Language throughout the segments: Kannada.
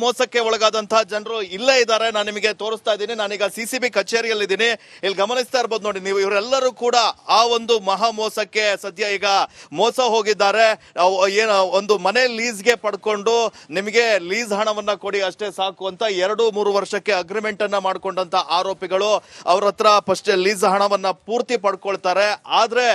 ಮೋಸಕ್ಕೆ ಒಳಗಾದಂತಹ ಜನರು ಇಲ್ಲೇ ಇದ್ದಾರೆ. ನಾನು ನಿಮಗೆ ತೋರಿಸ್ತಾ ಇದ್ದೀನಿ. ನಾನೀಗ ಸಿಸಿಬಿ ಕಚೇರಿಯಲ್ಲಿದ್ದೀನಿ. ಇಲ್ಲಿ ಗಮನಿಸ್ತಾ ಇರ್ಬೋದು ನೋಡಿ ನೀವು. ಇವರೆಲ್ಲರೂ ಕೂಡ ಆ ಒಂದು ಮಹಾ ಮೋಸಕ್ಕೆ ಸದ್ಯ ಈಗ ಮೋಸ ಹೋಗಿದ್ದಾರೆ. ಏನು ಒಂದು ಮನೆ ಲೀಸ್ಗೆ ಪಡ್ಕೊಂಡು ನಿಮಗೆ ಲೀಸ್ ಹಣವನ್ನ ಕೊಡಿ ಅಷ್ಟೇ ಸಾಕು ಅಂತ 2-3 ವರ್ಷಕ್ಕೆ ಅಗ್ರಿಮೆಂಟ್ ಅನ್ನ ಮಾಡ್ಕೊಂಡಂತ ಆರೋಪಿಗಳು ಅವ್ರ ಹತ್ರ ಫಸ್ಟ್ ಲೀಸ್ ಹಣವನ್ನ ಪೂರ್ತಿ ಪಡ್ಕೊಳ್ತಾರೆ. ಆದ್ರೆ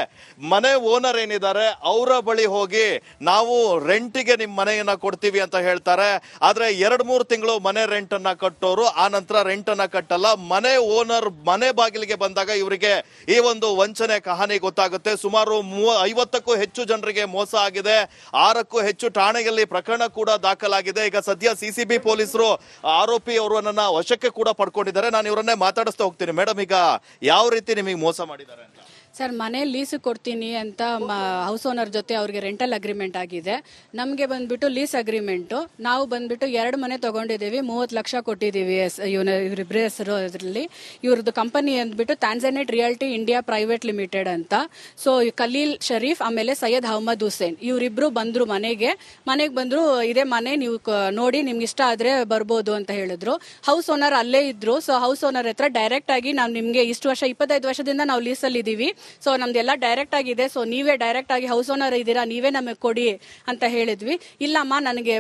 ಮನೆ ಓನರ್ ಏನಿದ್ದಾರೆ ಅವರ ಬಳಿ ಹೋಗಿ ನಾವು ರೆಂಟಿಗೆ ನಿಮ್ ಮನೆಯನ್ನ ಕೊಡ್ತೀವಿ ಅಂತ ಹೇಳ್ತಾರೆ. ಆದ್ರೆ 2-3 ತಿಂಗಳು ಮನೆ ರೆಂಟ್ ಅನ್ನ ಕಟ್ಟೋರು ಆ ನಂತರ ರೆಂಟ್ ಅನ್ನ ಕಟ್ಟಲ್ಲ. ಮನೆ ಓನರ್ ಮನೆ ಬಾಗಿಲಿಗೆ ಬಂದಾಗ ಇವರಿಗೆ ಈ ಒಂದು ವಂಚನೆ ಕಹಾನಿ ಗೊತ್ತಾಗುತ್ತೆ. ಸುಮಾರು 50ಕ್ಕೂ ಹೆಚ್ಚು ಜನರಿಗೆ ಮೋಸ ಆಗಿದೆ. 6ಕ್ಕೂ ಹೆಚ್ಚು ಠಾಣೆಯಲ್ಲಿ ಪ್ರಕರಣ ಕೂಡ ದಾಖಲಾಗಿದೆ. ಈಗ ಸದ್ಯ ಸಿಸಿಬಿ ಪೊಲೀಸರು ಆರೋಪಿ ಅವರನ್ನ ವಶಕ್ಕೆ ಕೂಡ ಪಡ್ಕೊಂಡಿದ್ದಾರೆ. ನಾನು ಇವರನ್ನೇ ಮಾತಾಡಿಸ್ತಾ ಹೋಗ್ತೀನಿ. ಮೇಡಮ್, ಈಗ ಯಾವ ರೀತಿ ನಿಮಗೆ ಮೋಸ ಮಾಡಿದ್ದಾರೆ ಅಂತ? ಸರ್, ಮನೆ ಲೀಸ್ ಕೊಡ್ತೀನಿ ಅಂತ ಹೌಸ್ ಓನರ್ ಜೊತೆ ಅವ್ರಿಗೆ ರೆಂಟಲ್ ಅಗ್ರಿಮೆಂಟ್ ಆಗಿದೆ. ನಮಗೆ ಬಂದ್ಬಿಟ್ಟು ಲೀಸ್ ಅಗ್ರಿಮೆಂಟು. ನಾವು ಬಂದ್ಬಿಟ್ಟು 2 ಮನೆ ತಗೊಂಡಿದ್ದೀವಿ, 30 ಲಕ್ಷ ಕೊಟ್ಟಿದ್ದೀವಿ ಇವರಿಬ್ಬರ ಹೆಸರು. ಅದರಲ್ಲಿ ಇವ್ರದ್ದು ಕಂಪನಿ ಅಂದ್ಬಿಟ್ಟು ಟ್ಯಾನ್ಸನೇಟ್ ರಿಯಾಲ್ಟಿ ಇಂಡಿಯಾ ಪ್ರೈವೇಟ್ ಲಿಮಿಟೆಡ್ ಅಂತ. ಸೊ ಖಲೀಲ್ ಶರೀಫ್ ಆಮೇಲೆ ಸೈಯದ್ ಅಹಮದ್ ಹುಸೇನ್ ಇವರಿಬ್ರು ಬಂದ್ರು ಮನೆಗೆ ಬಂದ್ರು. ಇದೇ ಮನೆ ನೀವು ನೋಡಿ ನಿಮ್ಗೆ ಇಷ್ಟ ಆದ್ರೆ ಬರ್ಬೋದು ಅಂತ ಹೇಳಿದ್ರು. ಹೌಸ್ ಓನರ್ ಅಲ್ಲೇ ಇದ್ರು. ಸೊ ಹೌಸ್ ಓನರ್ ಹತ್ರ ಡೈರೆಕ್ಟ್ ಆಗಿ ನಾವು ನಿಮ್ಗೆ ಇಷ್ಟು ವರ್ಷ 25 ವರ್ಷದಿಂದ ನಾವು ಲೀಸಲ್ಲಿ ಇದ್ದೀವಿ, ಸೊ ನಮ್ದೆಲ್ಲ ಡೈರೆಕ್ಟ್ ಆಗಿದೆ, ಸೊ ನೀವೇ ಡೈರೆಕ್ಟ್ ಆಗಿ ಹೌಸ್ ಓನರ್ ಇದ್ದೀರಾ, ನೀವೇ ನಮಗೆ ಕೊಡಿ ಅಂತ ಹೇಳಿದ್ವಿ. ಇಲ್ಲಮ್ಮ, ನನಗೆ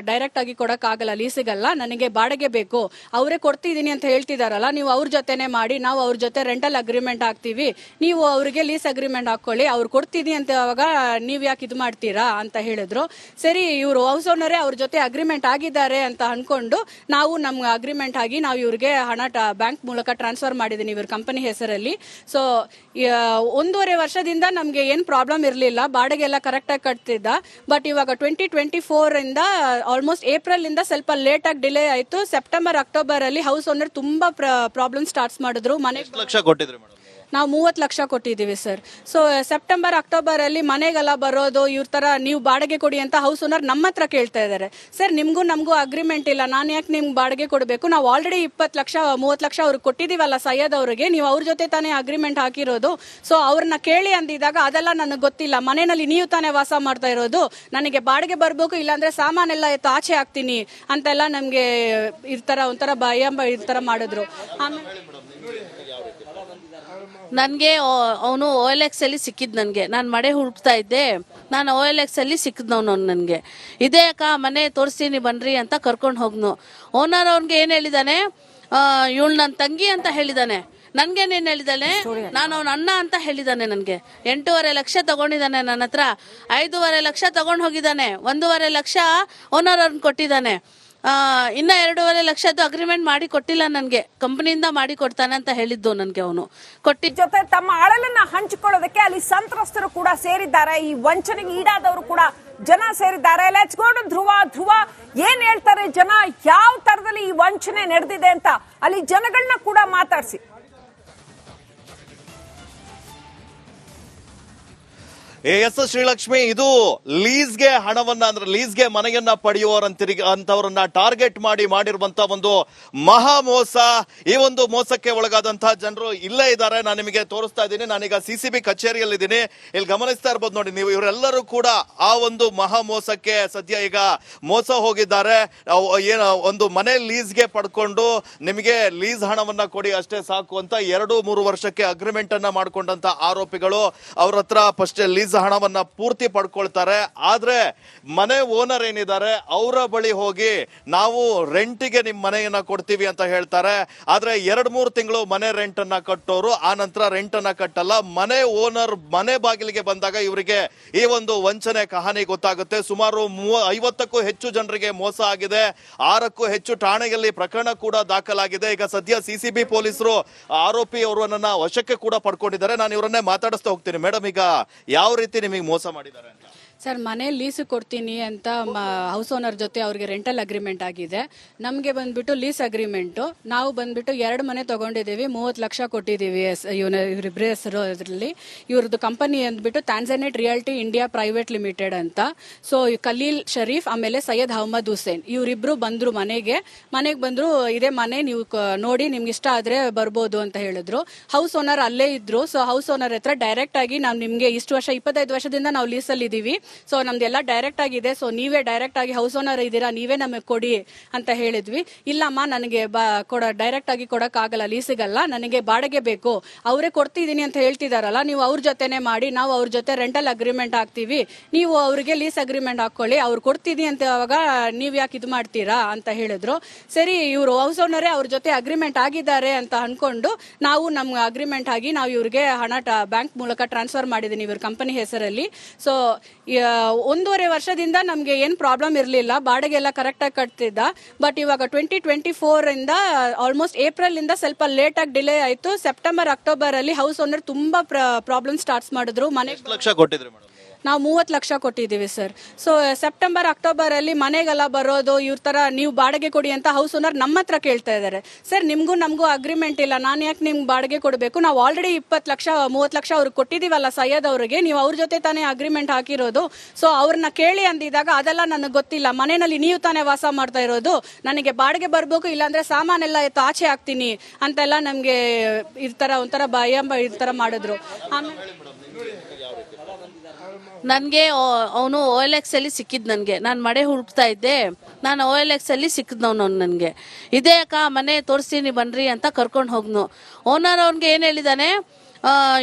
ಡೈರೆಕ್ಟ್ ಆಗಿ ಕೊಡಕ್ಕಾಗಲ್ಲ, ಲೀಸಿಗಲ್ಲ, ನನಗೆ ಬಾಡಿಗೆ ಬೇಕು. ಅವರೇ ಕೊಡ್ತಿದ್ದೀನಿ ಅಂತ ಹೇಳ್ತಿದಾರಲ್ಲ, ನೀವು ಅವ್ರ ಜೊತೆನೆ ಮಾಡಿ, ನಾವು ಅವ್ರ ಜೊತೆ ರೆಂಟಲ್ ಅಗ್ರಿಮೆಂಟ್ ಹಾಕ್ತೀವಿ, ನೀವು ಅವ್ರಿಗೆ ಲೀಸ್ ಅಗ್ರಿಮೆಂಟ್ ಹಾಕೊಳ್ಳಿ, ಅವ್ರು ಕೊಡ್ತಿದ್ದೀನಿ ಅಂತ ಅವಾಗ ನೀವ್ ಯಾಕೆ ಇದು ಮಾಡ್ತೀರಾ ಅಂತ ಹೇಳಿದ್ರು. ಸರಿ, ಇವರು ಹೌಸ್ ಓನರೇ ಅವ್ರ ಜೊತೆ ಅಗ್ರಿಮೆಂಟ್ ಆಗಿದ್ದಾರೆ ಅಂತ ಅನ್ಕೊಂಡು ನಾವು ನಮ್ಗೆ ಅಗ್ರಿಮೆಂಟ್ ಆಗಿ ನಾವು ಇವ್ರಿಗೆ ಹಣ ಬ್ಯಾಂಕ್ ಮೂಲಕ ಟ್ರಾನ್ಸ್ಫರ್ ಮಾಡಿದೀನಿ ಇವ್ರ ಕಂಪನಿ ಹೆಸರಲ್ಲಿ. ಸೊ 1.5 ವರ್ಷದಿಂದ ನಮ್ಗೆ ಏನ್ ಪ್ರಾಬ್ಲಮ್ ಇರಲಿಲ್ಲ, ಬಾಡಿಗೆ ಎಲ್ಲ ಕರೆಕ್ಟ್ ಆಗಿ ಕಟ್ತಿದ್ದ. ಬಟ್ ಇವಾಗ 2024 ಇಂದ ಆಲ್ಮೋಸ್ಟ್ ಏಪ್ರಿಲ್ ಇಂದ ಸ್ವಲ್ಪ ಲೇಟ್ ಆಗಿ ಡಿಲೇ ಆಯ್ತು. ಸೆಪ್ಟೆಂಬರ್ ಅಕ್ಟೋಬರ್ ಅಲ್ಲಿ ಹೌಸ್ ಓನರ್ ತುಂಬಾ ಪ್ರಾಬ್ಲಮ್ ಸ್ಟಾರ್ಟ್ ಮಾಡಿದ್ರು. ಎಷ್ಟು ಲಕ್ಷ ಕೊಟ್ಟಿದ್ರಿ ಮೇಡಮ್? ನಾವು 30 ಲಕ್ಷ ಕೊಟ್ಟಿದ್ದೀವಿ ಸರ್. ಸೊ ಸೆಪ್ಟೆಂಬರ್ ಅಕ್ಟೋಬರ್ ಅಲ್ಲಿ ಮನೆಗೆಲ್ಲ ಬರೋದು ಇವ್ರ ತರ ನೀವು ಬಾಡಿಗೆ ಕೊಡಿ ಅಂತ ಹೌಸ್ ಓನರ್ ನಮ್ಮ ಹತ್ರ ಕೇಳ್ತಾ ಇದ್ದಾರೆ. ಸರ್, ನಿಮ್ಗೂ ನಮಗೂ ಅಗ್ರಿಮೆಂಟ್ ಇಲ್ಲ, ನಾನು ಯಾಕೆ ನಿಮ್ಗೆ ಬಾಡಿಗೆ ಕೊಡಬೇಕು? ನಾವು ಆಲ್ರೆಡಿ 20 ಲಕ್ಷ 30 ಲಕ್ಷ ಅವ್ರಿಗೆ ಕೊಟ್ಟಿದ್ದೀವಲ್ಲ ಸೈಯದ್ ಅವ್ರಿಗೆ, ನೀವು ಅವ್ರ ಜೊತೆ ತಾನೇ ಅಗ್ರಿಮೆಂಟ್ ಹಾಕಿರೋದು. ಸೊ ಅವ್ರನ್ನ ಕೇಳಿ ಅಂದಿದಾಗ ಅದೆಲ್ಲ ನನಗೆ ಗೊತ್ತಿಲ್ಲ, ಮನೆಯಲ್ಲಿ ನೀವು ತಾನೇ ವಾಸ ಮಾಡ್ತಾ ಇರೋದು, ನನಗೆ ಬಾಡಿಗೆ ಬರ್ಬೇಕು, ಇಲ್ಲಾಂದ್ರೆ ಸಾಮಾನೆಲ್ಲ ಎತ್ತು ಆಚೆ ಹಾಕ್ತೀನಿ ಅಂತೆಲ್ಲ ನಮ್ಗೆ ಇರ್ತರ ಒಂಥರ ಭಯ ಇರ್ತರ ಮಾಡಿದ್ರು. ನನಗೆ ಅವನು OLX ಅಲ್ಲಿ ಸಿಕ್ಕಿದ್. ನನಗೆ ನಾನು ಮಡೆ ಹುಡುಕ್ತಾ ಇದ್ದೆ, ನಾನು OLX ಅಲ್ಲಿ ಸಿಕ್ಕಿದ್ನವನು ನನಗೆ. ಇದೇ ಅಕ್ಕ ಮನೆ ತೋರಿಸ್ತೀನಿ ಬನ್ರಿ ಅಂತ ಕರ್ಕೊಂಡು ಹೋಗ್ನು. ಓನರ್ ಅವ್ನಿಗೆ ಏನು ಹೇಳಿದಾನೆ, ಇವಳು ನನ್ನ ತಂಗಿ ಅಂತ ಹೇಳಿದಾನೆ. ನನ್ಗೇನೇನು ಹೇಳಿದಾನೆ, ನಾನು ಅವನ ಅಣ್ಣ ಅಂತ ಹೇಳಿದಾನೆ. ನನಗೆ 8.5 ಲಕ್ಷ ತಗೊಂಡಿದ್ದಾನೆ ನನ್ನ ಹತ್ರ. 5.5 ಲಕ್ಷ ತಗೊಂಡು ಹೋಗಿದ್ದಾನೆ. 1.5 ಲಕ್ಷ ಓನರ್ ಅವ್ರನ್ನ ಕೊಟ್ಟಿದ್ದಾನೆ. ಇನ್ನ 2.5 ಲಕ್ಷದ್ದು ಅಗ್ರಿಮೆಂಟ್ ಮಾಡಿ ಕೊಟ್ಟಿಲ್ಲ ನನಗೆ, ಕಂಪನಿಯಿಂದ ಮಾಡಿ ಕೊಡ್ತಾನೆ ಅಂತ ಹೇಳಿದ್ದು ನನಗೆ ಅವನು ಜೊತೆ ತಮ್ಮ ಅಳಲನ್ನ ಹಂಚಿಕೊಳ್ಳೋದಕ್ಕೆ ಅಲ್ಲಿ ಸಂತ್ರಸ್ತರು ಕೂಡ ಸೇರಿದ್ದಾರೆ. ಈ ವಂಚನೆಗೆ ಈಡಾದವರು ಕೂಡ ಜನ ಸೇರಿದ್ದಾರೆ. ಲೆಟ್ಸ್ ಗೋ ಟು ಧ್ರುವ. ಏನ್ ಹೇಳ್ತಾರೆ ಜನ, ಯಾವ ತರದಲ್ಲಿ ಈ ವಂಚನೆ ನಡೆದಿದೆ ಅಂತ ಅಲ್ಲಿ ಜನಗಳನ್ನ ಕೂಡ ಮಾತಾಡಿಸಿ. ಎಸ್ ಶ್ರೀಲಕ್ಷ್ಮಿ, ಇದು ಲೀಸ್ಗೆ ಹಣವನ್ನ ಅಂದ್ರೆ ಲೀಸ್ಗೆ ಮನೆಯನ್ನ ಪಡೆಯುವವರಂತವರನ್ನ ಟಾರ್ಗೆಟ್ ಮಾಡಿರುವಂತ ಒಂದು ಮಹಾ ಮೋಸ. ಈ ಒಂದು ಮೋಸಕ್ಕೆ ಒಳಗಾದಂತಹ ಜನರು ಇಲ್ಲೇ ಇದ್ದಾರೆ. ನಾನು ನಿಮಗೆ ತೋರಿಸ್ತಾ ಇದ್ದೀನಿ. ನಾನೀಗ ಸಿಸಿಬಿ ಕಚೇರಿಯಲ್ಲಿದ್ದೀನಿ. ಇಲ್ಲಿ ಗಮನಿಸ್ತಾ ಇರ್ಬೋದು ನೋಡಿ ನೀವು. ಇವರೆಲ್ಲರೂ ಕೂಡ ಆ ಒಂದು ಮಹಾ ಮೋಸಕ್ಕೆ ಸದ್ಯ ಈಗ ಮೋಸ ಹೋಗಿದ್ದಾರೆ. ಏನು ಒಂದು ಮನೆ ಲೀಸ್ಗೆ ಪಡ್ಕೊಂಡು ನಿಮಗೆ ಲೀಸ್ ಹಣವನ್ನ ಕೊಡಿ ಅಷ್ಟೇ ಸಾಕು ಅಂತ 2-3 ವರ್ಷಕ್ಕೆ ಅಗ್ರಿಮೆಂಟ್ ಅನ್ನ ಮಾಡ್ಕೊಂಡಂತ ಆರೋಪಿಗಳು ಅವ್ರ ಹತ್ರ ಫಸ್ಟ್ ಲೀಸ್ ಹಣವನ್ನ ಪೂರ್ತಿ ಪಡ್ಕೊಳ್ತಾರೆ. ಆದ್ರೆ ಮನೆ ಓನರ್ ಏನಿದ್ದಾರೆ ಅವರ ಬಳಿ ಹೋಗಿ ನಾವು ರೆಂಟಿಗೆ ನಿಮ್ ಮನೆಯನ್ನ ಕೊಡ್ತೀವಿ ಅಂತ ಹೇಳ್ತಾರೆ. ಆದ್ರೆ 2-3 ತಿಂಗಳು ಮನೆ ರೆಂಟ್ ಅನ್ನ ಕಟ್ಟೋರು ಆ ನಂತರ ರೆಂಟ್ ಅನ್ನ ಕಟ್ಟಲ್ಲ. ಮನೆ ಓನರ್ ಮನೆ ಬಾಗಿಲಿಗೆ ಬಂದಾಗ ಇವರಿಗೆ ಈ ಒಂದು ವಂಚನೆ ಕಹಾನಿ ಗೊತ್ತಾಗುತ್ತೆ. ಸುಮಾರು 50ಕ್ಕೂ ಹೆಚ್ಚು ಜನರಿಗೆ ಮೋಸ ಆಗಿದೆ. 6ಕ್ಕೂ ಹೆಚ್ಚು ಠಾಣೆಯಲ್ಲಿ ಪ್ರಕರಣ ಕೂಡ ದಾಖಲಾಗಿದೆ. ಈಗ ಸದ್ಯ ಸಿಸಿಬಿ ಪೊಲೀಸರು ಆರೋಪಿ ಅವರನ್ನ ವಶಕ್ಕೆ ಕೂಡ ಪಡ್ಕೊಂಡಿದ್ದಾರೆ. ನಾನು ಇವರನ್ನೇ ಮಾತಾಡಿಸ್ತಾ ಹೋಗ್ತೀನಿ. ಮೇಡಮ್, ಈಗ ಯಾವ ರೀತಿ ನಿಮಗೆ ಮೋಸ ಮಾಡಿದ್ದಾರೆ ಅಂತ? ಸರ್, ಮನೆ ಲೀಸ್ ಕೊಡ್ತೀನಿ ಅಂತ ಹೌಸ್ ಓನರ್ ಜೊತೆ ಅವ್ರಿಗೆ ರೆಂಟಲ್ ಅಗ್ರಿಮೆಂಟ್ ಆಗಿದೆ. ನಮಗೆ ಬಂದ್ಬಿಟ್ಟು ಲೀಸ್ ಅಗ್ರಿಮೆಂಟು. ನಾವು ಬಂದ್ಬಿಟ್ಟು 2 ಮನೆ ತಗೊಂಡಿದ್ದೀವಿ, 30 ಲಕ್ಷ ಕೊಟ್ಟಿದ್ದೀವಿ ಇವರಿಬ್ಬರ ಹೆಸರು. ಅದರಲ್ಲಿ ಇವ್ರದ್ದು ಕಂಪನಿ ಅಂದ್ಬಿಟ್ಟು ಟ್ಯಾನ್ಸನೇಟ್ ರಿಯಾಲ್ಟಿ ಇಂಡಿಯಾ ಪ್ರೈವೇಟ್ ಲಿಮಿಟೆಡ್ ಅಂತ. ಸೊ ಖಲೀಲ್ ಶರೀಫ್ ಆಮೇಲೆ ಸೈಯದ್ ಅಹಮದ್ ಹುಸೇನ್ ಇವರಿಬ್ರು ಬಂದ್ರು ಮನೆಗೆ ಬಂದ್ರು. ಇದೇ ಮನೆ ನೀವು ನೋಡಿ ನಿಮ್ಗೆ ಇಷ್ಟ ಆದ್ರೆ ಬರ್ಬೋದು ಅಂತ ಹೇಳಿದ್ರು. ಹೌಸ್ ಓನರ್ ಅಲ್ಲೇ ಇದ್ರು. ಸೊ ಹೌಸ್ ಓನರ್ ಹತ್ರ ಡೈರೆಕ್ಟ್ ಆಗಿ ನಾವು ನಿಮ್ಗೆ ಇಷ್ಟು ವರ್ಷ 25 ವರ್ಷದಿಂದ ನಾವು ಲೀಸಲ್ಲಿ ಇದ್ದೀವಿ, ಸೊ ನಮ್ದೆಲ್ಲ ಡೈರೆಕ್ಟ್ ಆಗಿದೆ, ಸೊ ನೀವೇ ಡೈರೆಕ್ಟ್ ಆಗಿ ಹೌಸ್ ಓನರ್ ಇದ್ದೀರಾ, ನೀವೇ ನಮಗೆ ಕೊಡಿ ಅಂತ ಹೇಳಿದ್ವಿ. ಇಲ್ಲಮ್ಮ, ನನಗೆ ಡೈರೆಕ್ಟ್ ಆಗಿ ಕೊಡಕ್ಕಾಗಲ್ಲ, ಲೀಸಿಗಲ್ಲ, ನನಗೆ ಬಾಡಿಗೆ ಬೇಕು, ಅವರೇ ಕೊಡ್ತಿದ್ದೀನಿ ಅಂತ ಹೇಳ್ತಿದಾರಲ್ಲ, ನೀವು ಅವ್ರ ಜೊತೆನೆ ಮಾಡಿ, ನಾವು ಅವ್ರ ಜೊತೆ ರೆಂಟಲ್ ಅಗ್ರಿಮೆಂಟ್ ಹಾಕ್ತೀವಿ, ನೀವು ಅವ್ರಿಗೆ ಲೀಸ್ ಅಗ್ರಿಮೆಂಟ್ ಹಾಕೊಳ್ಳಿ, ಅವ್ರು ಕೊಡ್ತೀನಿ ಅಂತ ಅವಾಗ ನೀವ್ ಯಾಕೆ ಇದು ಮಾಡ್ತೀರಾ ಅಂತ ಹೇಳಿದ್ರು. ಸರಿ, ಇವರು ಹೌಸ್ ಓನರೇ ಅವ್ರ ಜೊತೆ ಅಗ್ರಿಮೆಂಟ್ ಆಗಿದ್ದಾರೆ ಅಂತ ಅನ್ಕೊಂಡು ನಾವು ನಮ್ಗೆ ಅಗ್ರಿಮೆಂಟ್ ಆಗಿ ನಾವು ಇವ್ರಿಗೆ ಹಣ ಬ್ಯಾಂಕ್ ಮೂಲಕ ಟ್ರಾನ್ಸ್ಫರ್ ಮಾಡಿದೀನಿ ಇವ್ರ ಕಂಪನಿ ಹೆಸರಲ್ಲಿ. ಸೊ 1.5 ವರ್ಷದಿಂದ ನಮ್ಗೆ ಏನ್ ಪ್ರಾಬ್ಲಮ್ ಇರಲಿಲ್ಲ, ಬಾಡಿಗೆ ಎಲ್ಲ ಕರೆಕ್ಟ್ ಆಗಿ ಕಟ್ತಿದ್ದ. ಬಟ್ ಇವಾಗ 2024 ಇಂದ ಆಲ್ಮೋಸ್ಟ್ ಏಪ್ರಿಲ್ ಇಂದ ಸ್ವಲ್ಪ ಲೇಟ್ ಆಗಿ ಡಿಲೇ ಆಯ್ತು. ಸೆಪ್ಟೆಂಬರ್ ಅಕ್ಟೋಬರ್ ಅಲ್ಲಿ ಹೌಸ್ ಓನರ್ ತುಂಬಾ ಪ್ರಾಬ್ಲಮ್ ಸ್ಟಾರ್ಟ್ ಮಾಡಿದ್ರು. ಎಷ್ಟು ಲಕ್ಷ ಕೊಟ್ಟಿದ್ರಿ ಮೇಡಮ್? ನಾವು 30 ಲಕ್ಷ ಕೊಟ್ಟಿದ್ದೀವಿ ಸರ್. ಸೊ ಸೆಪ್ಟೆಂಬರ್ ಅಕ್ಟೋಬರ್ ಅಲ್ಲಿ ಮನೆಗೆಲ್ಲ ಬರೋದು, ಇವ್ರ ತರ ನೀವು ಬಾಡಿಗೆ ಕೊಡಿ ಅಂತ ಹೌಸ್ ಓನರ್ ನಮ್ಮ ಹತ್ರ ಕೇಳ್ತಾ ಇದ್ದಾರೆ. ಸರ್, ನಿಮ್ಗೂ ನಮಗೂ ಅಗ್ರಿಮೆಂಟ್ ಇಲ್ಲ, ನಾನು ಯಾಕೆ ನಿಮ್ಗೆ ಬಾಡಿಗೆ ಕೊಡಬೇಕು, ನಾವು ಆಲ್ರೆಡಿ 20 ಲಕ್ಷ 30 ಲಕ್ಷ ಅವ್ರಿಗೆ ಕೊಟ್ಟಿದೀವಲ್ಲ ಸೈಯದ್ ಅವ್ರಿಗೆ, ನೀವು ಅವ್ರ ಜೊತೆ ತಾನೇ ಅಗ್ರಿಮೆಂಟ್ ಹಾಕಿರೋದು, ಸೊ ಅವ್ರನ್ನ ಕೇಳಿ ಅಂದಿದಾಗ ಅದೆಲ್ಲ ನನಗೆ ಗೊತ್ತಿಲ್ಲ, ಮನೆಯಲ್ಲಿ ನೀವು ತಾನೇ ವಾಸ ಮಾಡ್ತಾ ಇರೋದು, ನನಗೆ ಬಾಡಿಗೆ ಬರ್ಬೇಕು, ಇಲ್ಲಾಂದ್ರೆ ಸಾಮಾನೆಲ್ಲ ಎತ್ತು ಆಚೆ ಹಾಕ್ತೀನಿ ಅಂತೆಲ್ಲ ನಮ್ಗೆ ಈ ತರ ಒಂಥರ ಭಯ ಈ ತರ ಮಾಡಿದ್ರು. ಆಮೇಲೆ ನನಗೆ ಅವನು OLX ಅಲ್ಲಿ ಸಿಕ್ಕಿದ್. ನನಗೆ ನಾನು ಮನೆ ಹುಡುಕ್ತಾ ಇದ್ದೆ, ನಾನು OLX ಅಲ್ಲಿ ಸಿಕ್ಕಿದ್ನವನು ಅವ್ನು ನನಗೆ. ಇದೇ ಅಕ್ಕ ಮನೆ ತೋರಿಸ್ತೀನಿ ಬನ್ರಿ ಅಂತ ಕರ್ಕೊಂಡು ಹೋಗ್ನು. ಓನರ್ ಅವ್ನಿಗೆ ಏನು ಹೇಳಿದಾನೆ,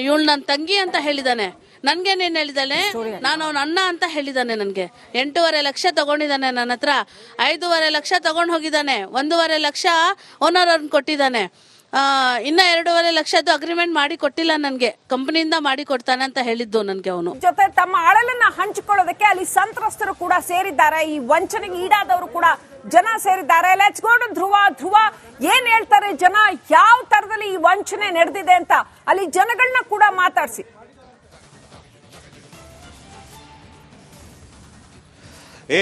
ಇವಳು ನನ್ನ ತಂಗಿ ಅಂತ ಹೇಳಿದಾನೆ. ನನ್ಗೇನೇನು ಹೇಳಿದಾನೆ, ನಾನು ಅವನ ಅಣ್ಣ ಅಂತ ಹೇಳಿದಾನೆ. ನನಗೆ 8.5 ಲಕ್ಷ ತಗೊಂಡಿದ್ದಾನೆ ನನ್ನ ಹತ್ರ, 5.5 ಲಕ್ಷ ತಗೊಂಡು ಹೋಗಿದ್ದಾನೆ, 1.5 ಲಕ್ಷ ಓನರ್ ಅವ್ರನ್ನ ಕೊಟ್ಟಿದ್ದಾನೆ. ಇನ್ನ 2.5 ಲಕ್ಷದ್ದು ಅಗ್ರಿಮೆಂಟ್ ಮಾಡಿ ಕೊಟ್ಟಿಲ್ಲ ನನಗೆ, ಕಂಪನಿಯಿಂದ ಮಾಡಿ ಕೊಡ್ತಾನೆ ಅಂತ ಹೇಳಿದ್ದು ನನಗೆ ಅವನು. ಜೊತೆ ತಮ್ಮ ಅಳಲನ್ನ ಹಂಚಿಕೊಳ್ಳೋದಕ್ಕೆ ಅಲ್ಲಿ ಸಂತ್ರಸ್ತರು ಕೂಡ ಸೇರಿದ್ದಾರೆ, ಈ ವಂಚನೆಗೆ ಈಡಾದವರು ಕೂಡ ಜನ ಸೇರಿದ್ದಾರೆ. ಲೆಟ್ಸ್ ಗೋ ಟು ಧ್ರುವ. ಏನ್ ಹೇಳ್ತಾರೆ ಜನ, ಯಾವ ತರದಲ್ಲಿ ಈ ವಂಚನೆ ನಡೆದಿದೆ ಅಂತ ಅಲ್ಲಿ ಜನಗಳನ್ನ ಕೂಡ ಮಾತಾಡಿಸಿ.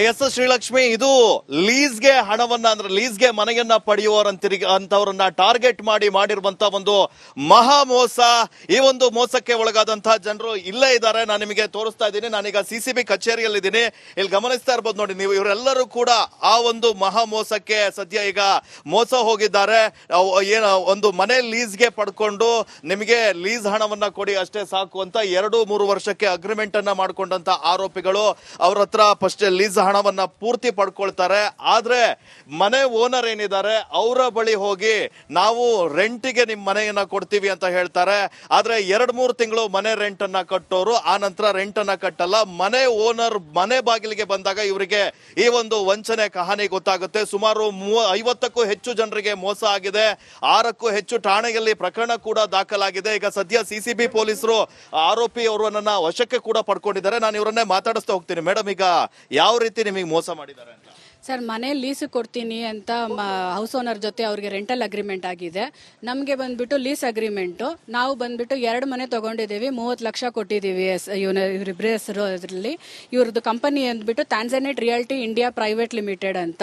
ಎಸ್ ಶ್ರೀಲಕ್ಷ್ಮಿ, ಇದು ಲೀಸ್ಗೆ ಹಣವನ್ನ ಅಂದ್ರೆ ಲೀಸ್ಗೆ ಮನೆಯನ್ನ ಅಂತವರನ್ನ ಟಾರ್ಗೆಟ್ ಮಾಡಿರುವಂತ ಒಂದು ಮಹಾ ಮೋಸ. ಈ ಒಂದು ಮೋಸಕ್ಕೆ ಒಳಗಾದಂತಹ ಜನರು ಇಲ್ಲೇ ಇದ್ದಾರೆ, ನಾನು ನಿಮಗೆ ತೋರಿಸ್ತಾ ಇದ್ದೀನಿ. ನಾನೀಗ CCB ಕಚೇರಿಯಲ್ಲಿ ಇದ್ದೀನಿ, ಇಲ್ಲಿ ಗಮನಿಸ್ತಾ ಇರ್ಬೋದು ನೋಡಿ ನೀವು. ಇವರೆಲ್ಲರೂ ಕೂಡ ಆ ಒಂದು ಮಹಾ ಮೋಸಕ್ಕೆ ಸದ್ಯ ಈಗ ಮೋಸ ಹೋಗಿದ್ದಾರೆ. ಒಂದು ಮನೆ ಲೀಸ್ಗೆ ಪಡ್ಕೊಂಡು ನಿಮಗೆ ಲೀಸ್ ಹಣವನ್ನ ಕೊಡಿ ಅಷ್ಟೇ ಸಾಕು ಅಂತ 2-3 ವರ್ಷಕ್ಕೆ ಅಗ್ರಿಮೆಂಟ್ ಅನ್ನ ಮಾಡ್ಕೊಂಡಂತ ಆರೋಪಿಗಳು ಅವ್ರ ಹತ್ರ ಫಸ್ಟ್ ಲೀಸ್ ಹಣವನ್ನ ಪೂರ್ತಿ ಪಡ್ಕೊಳ್ತಾರೆ. ಆದ್ರೆ ಮನೆ ಓನರ್ ಏನಿದ್ದಾರೆ ಅವರ ಬಳಿ ಹೋಗಿ ನಾವು ರೆಂಟಿಗೆ ನಿಮ್ ಮನೆಯನ್ನ ಕೊಡ್ತೀವಿ ಅಂತ ಹೇಳ್ತಾರೆ. ಆದ್ರೆ 2-3 ತಿಂಗಳು ಮನೆ ರೆಂಟ್ ಅನ್ನ ಕಟ್ಟೋರು ಆ ನಂತರ ರೆಂಟ್ ಅನ್ನ ಕಟ್ಟಲ್ಲ. ಮನೆ ಓನರ್ ಮನೆ ಬಾಗಿಲಿಗೆ ಬಂದಾಗ ಇವರಿಗೆ ಈ ಒಂದು ವಂಚನೆ ಕಹಾನಿ ಗೊತ್ತಾಗುತ್ತೆ. ಸುಮಾರು 50ಕ್ಕೂ ಹೆಚ್ಚು ಜನರಿಗೆ ಮೋಸ ಆಗಿದೆ. 6ಕ್ಕೂ ಹೆಚ್ಚು ಠಾಣೆಯಲ್ಲಿ ಪ್ರಕರಣ ಕೂಡ ದಾಖಲಾಗಿದೆ. ಈಗ ಸದ್ಯ CCB ಪೊಲೀಸರು ಆರೋಪಿ ಅವರನ್ನ ವಶಕ್ಕೆ ಕೂಡ ಪಡ್ಕೊಂಡಿದ್ದಾರೆ. ನಾನು ಇವರನ್ನೇ ಮಾತಾಡಿಸ್ತಾ ಹೋಗ್ತೀನಿ. ಮೇಡಮ್, ಈಗ ಯಾವ ರೀತಿ ನಿಮಗೆ ಮೋಸ ಮಾಡಿದ್ದಾರೆ ಅಂತ? ಸರ್, ಮನೆ ಲೀಸ್ ಕೊಡ್ತೀನಿ ಅಂತ ಹೌಸ್ ಓನರ್ ಜೊತೆ ಅವ್ರಿಗೆ ರೆಂಟಲ್ ಅಗ್ರಿಮೆಂಟ್ ಆಗಿದೆ. ನಮಗೆ ಬಂದ್ಬಿಟ್ಟು ಲೀಸ್ ಅಗ್ರಿಮೆಂಟು, ನಾವು ಬಂದ್ಬಿಟ್ಟು 2 ಮನೆ ತಗೊಂಡಿದ್ದೀವಿ, 30 ಲಕ್ಷ ಕೊಟ್ಟಿದ್ದೀವಿ ಇವರಿಬ್ಬರ ಹೆಸರು. ಅದರಲ್ಲಿ ಇವ್ರದ್ದು ಕಂಪನಿ ಅಂದ್ಬಿಟ್ಟು ಟ್ಯಾನ್ಸನೇಟ್ ರಿಯಾಲ್ಟಿ ಇಂಡಿಯಾ ಪ್ರೈವೇಟ್ ಲಿಮಿಟೆಡ್ ಅಂತ.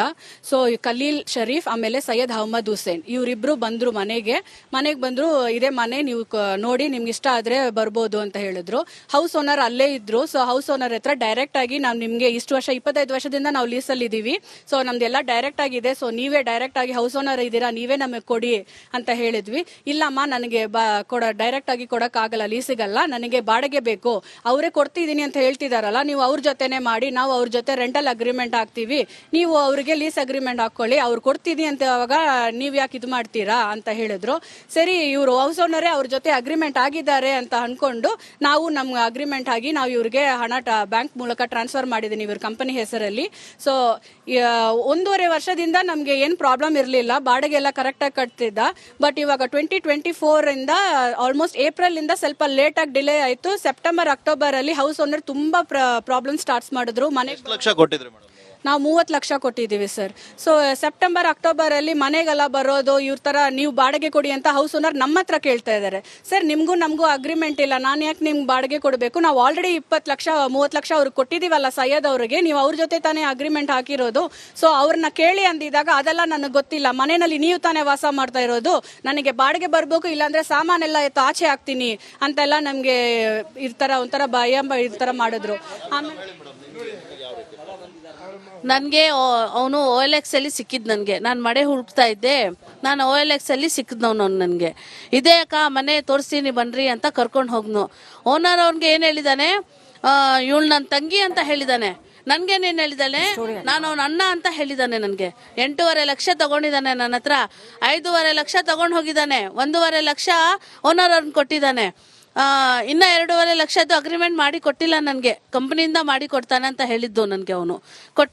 ಸೊ ಖಲೀಲ್ ಶರೀಫ್ ಆಮೇಲೆ ಸೈಯದ್ ಅಹಮದ್ ಹುಸೇನ್ ಇವರಿಬ್ರು ಬಂದ್ರು ಮನೆಗೆ ಬಂದ್ರು. ಇದೇ ಮನೆ ನೀವು ನೋಡಿ ನಿಮ್ಗೆ ಇಷ್ಟ ಆದ್ರೆ ಬರ್ಬೋದು ಅಂತ ಹೇಳಿದ್ರು. ಹೌಸ್ ಓನರ್ ಅಲ್ಲೇ ಇದ್ರು. ಸೊ ಹೌಸ್ ಓನರ್ ಹತ್ರ ಡೈರೆಕ್ಟ್ ಆಗಿ ನಾವು ನಿಮ್ಗೆ ಇಷ್ಟು ವರ್ಷ 25 ವರ್ಷದಿಂದ ನಾವು ಲೀಸ್ ಅಲ್ಲಿ ಇದೀವಿ, ಸೊ ನಮ್ದೆಲ್ಲ ಡೈರೆಕ್ಟ್ ಆಗಿದೆ, ಸೊ ನೀವೇ ಡೈರೆಕ್ಟ್ ಆಗಿ ಹೌಸ್ ಓನರ್ ಇದ್ದೀರಾ, ನೀವೇ ನಮಗೆ ಕೊಡಿ ಅಂತ ಹೇಳಿದ್ವಿ. ಇಲ್ಲಮ್ಮ, ನನಗೆ ಡೈರೆಕ್ಟ್ ಆಗಿ ಕೊಡಕ್ಕಾಗಲ್ಲ, ಲೀಸಿಗಲ್ಲ, ನನಗೆ ಬಾಡಿಗೆ ಬೇಕು, ಅವರೇ ಕೊಡ್ತಿದ್ದೀನಿ ಅಂತ ಹೇಳ್ತಿದಾರಲ್ಲ, ನೀವು ಅವ್ರ ಜೊತೆನೆ ಮಾಡಿ, ನಾವು ಅವ್ರ ಜೊತೆ ರೆಂಟಲ್ ಅಗ್ರಿಮೆಂಟ್ ಹಾಕ್ತೀವಿ, ನೀವು ಅವ್ರಿಗೆ ಲೀಸ್ ಅಗ್ರಿಮೆಂಟ್ ಹಾಕೊಳ್ಳಿ, ಅವ್ರು ಕೊಡ್ತೀನಿ ಅಂತ ಅವಾಗ ನೀವ್ ಯಾಕೆ ಇದು ಮಾಡ್ತೀರಾ ಅಂತ ಹೇಳಿದ್ರು. ಸರಿ, ಇವರು ಹೌಸ್ ಓನರೇ ಅವ್ರ ಜೊತೆ ಅಗ್ರಿಮೆಂಟ್ ಆಗಿದ್ದಾರೆ ಅಂತ ಅನ್ಕೊಂಡು ನಾವು ನಮ್ಗೆ ಅಗ್ರಿಮೆಂಟ್ ಆಗಿ ನಾವು ಇವ್ರಿಗೆ ಹಣ ಬ್ಯಾಂಕ್ ಮೂಲಕ ಟ್ರಾನ್ಸ್ಫರ್ ಮಾಡಿದೀನಿ ಇವ್ರ ಕಂಪನಿ ಹೆಸರಲ್ಲಿ. ಸೊ 1.5 ವರ್ಷದಿಂದ ನಮ್ಗೆ ಏನ್ ಪ್ರಾಬ್ಲಮ್ ಇರಲಿಲ್ಲ, ಬಾಡಿಗೆ ಎಲ್ಲ ಕರೆಕ್ಟ್ ಆಗಿ ಕಟ್ತಿದ್ದ. ಬಟ್ ಇವಾಗ 2024 ಇಂದ ಆಲ್ಮೋಸ್ಟ್ ಏಪ್ರಿಲ್ ಇಂದ ಸ್ವಲ್ಪ ಲೇಟ್ ಆಗಿ ಡಿಲೇ ಆಯ್ತು. ಸೆಪ್ಟೆಂಬರ್ ಅಕ್ಟೋಬರ್ ಅಲ್ಲಿ ಹೌಸ್ ಓನರ್ ತುಂಬಾ ಪ್ರಾಬ್ಲಮ್ ಸ್ಟಾರ್ಟ್ ಮಾಡಿದ್ರು. ಎಷ್ಟು ಲಕ್ಷ ಕೊಟ್ಟಿದ್ರಿ ಮೇಡಮ್? ನಾವು 30 ಲಕ್ಷ ಕೊಟ್ಟಿದ್ದೀವಿ ಸರ್. ಸೊ ಸೆಪ್ಟೆಂಬರ್ ಅಕ್ಟೋಬರ್ ಅಲ್ಲಿ ಮನೆಗೆಲ್ಲ ಬರೋದು, ಇವ್ರ ತರ ನೀವು ಬಾಡಿಗೆ ಕೊಡಿ ಅಂತ ಹೌಸ್ ಓನರ್ ನಮ್ಮ ಹತ್ರ ಕೇಳ್ತಾ ಇದ್ದಾರೆ. ಸರ್, ನಿಮ್ಗೂ ನಮಗೂ ಅಗ್ರಿಮೆಂಟ್ ಇಲ್ಲ, ನಾನು ಯಾಕೆ ನಿಮ್ಗೆ ಬಾಡಿಗೆ ಕೊಡಬೇಕು, ನಾವು ಆಲ್ರೆಡಿ 20 ಲಕ್ಷ 30 ಲಕ್ಷ ಅವ್ರಿಗೆ ಕೊಟ್ಟಿದೀವಲ್ಲ ಸೈಯದ್ ಅವ್ರಿಗೆ, ನೀವು ಅವ್ರ ಜೊತೆ ತಾನೇ ಅಗ್ರಿಮೆಂಟ್ ಹಾಕಿರೋದು, ಸೊ ಅವ್ರನ್ನ ಕೇಳಿ ಅಂದಿದಾಗ ಅದೆಲ್ಲ ನನಗೆ ಗೊತ್ತಿಲ್ಲ, ಮನೆಯಲ್ಲಿ ನೀವು ತಾನೇ ವಾಸ ಮಾಡ್ತಾ ಇರೋದು, ನನಗೆ ಬಾಡಿಗೆ ಬರ್ಬೇಕು, ಇಲ್ಲಾಂದ್ರೆ ಸಾಮಾನೆಲ್ಲ ಎತ್ತು ಆಚೆ ಹಾಕ್ತೀನಿ ಅಂತೆಲ್ಲ ನಮ್ಗೆ ಈ ತರ ಒಂಥರ ಭಯ ಈ ತರ ಮಾಡಿದ್ರು. ಆಮೇಲೆ ನನಗೆ ಅವನು OLX ಅಲ್ಲಿ ಸಿಕ್ಕಿದ್. ನನಗೆ ನಾನು ಮನೆ ಹುಡುಕ್ತಾ ಇದ್ದೆ, ನಾನು OLX ಅಲ್ಲಿ ಸಿಕ್ಕಿದ್ನವನು ಅವ್ನು ನನಗೆ. ಇದೇ ಅಕ್ಕ ಮನೆ ತೋರಿಸ್ತೀನಿ ಬನ್ರಿ ಅಂತ ಕರ್ಕೊಂಡು ಹೋಗ್ನು. ಓನರ್ ಅವ್ನಿಗೆ ಏನು ಹೇಳಿದಾನೆ, ಇವಳು ನನ್ನ ತಂಗಿ ಅಂತ ಹೇಳಿದಾನೆ. ನನ್ಗೇನೇನ್ ಹೇಳಿದಾನೆ, ನಾನು ಅವನ ಅಣ್ಣ ಅಂತ ಹೇಳಿದಾನೆ. ನನ್ಗೆ 8.5 ಲಕ್ಷ ತಗೊಂಡಿದ್ದಾನೆ ನನ್ನ ಹತ್ರ. 5.5 ಲಕ್ಷ ತಗೊಂಡ್ ಹೋಗಿದ್ದಾನೆ. 1.5 ಲಕ್ಷ ಓನರ್ ಅವ್ರನ್ನ ಕೊಟ್ಟಿದ್ದಾನೆ. ಇನ್ನ 2.5 ಲಕ್ಷದ್ದು ಅಗ್ರಿಮೆಂಟ್ ಮಾಡಿ ಕೊಟ್ಟಿಲ್ಲ ನನ್ಗೆ. ಕಂಪನಿಯಿಂದ ಮಾಡಿ ಕೊಡ್ತಾನೆ ಅಂತ ಹೇಳಿದ್ದು ನನ್ಗೆ ಅವನು.